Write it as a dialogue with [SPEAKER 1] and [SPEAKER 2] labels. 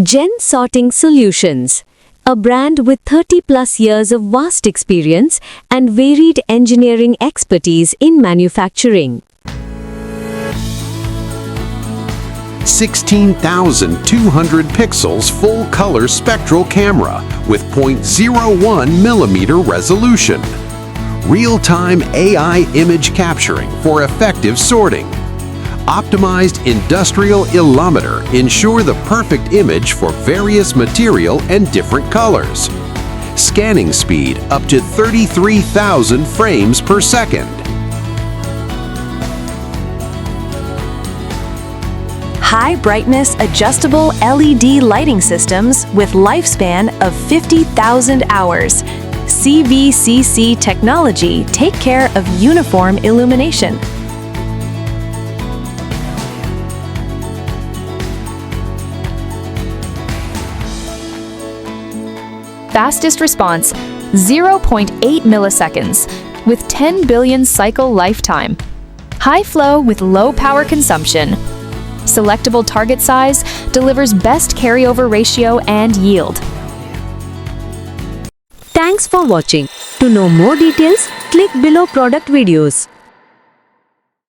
[SPEAKER 1] Gen Sorting Solutions, a brand with 30+ years of vast experience and varied engineering expertise in manufacturing.
[SPEAKER 2] 16,200 pixels full-color spectral camera with 0.01 millimeter resolution. Real-time AI image capturing for effective sorting. Optimized industrial illometer ensure the perfect image for various material and different colors. Scanning speed up to 33,000 frames per second.
[SPEAKER 3] High brightness adjustable LED lighting systems with lifespan of 50,000 hours. CVCC technology take care of uniform illumination. Fastest response, 0.8 milliseconds, with 10 billion cycle lifetime. High flow with low power consumption. Selectable target size delivers best carryover ratio and yield.
[SPEAKER 1] Thanks for watching. To know more details, click below product videos.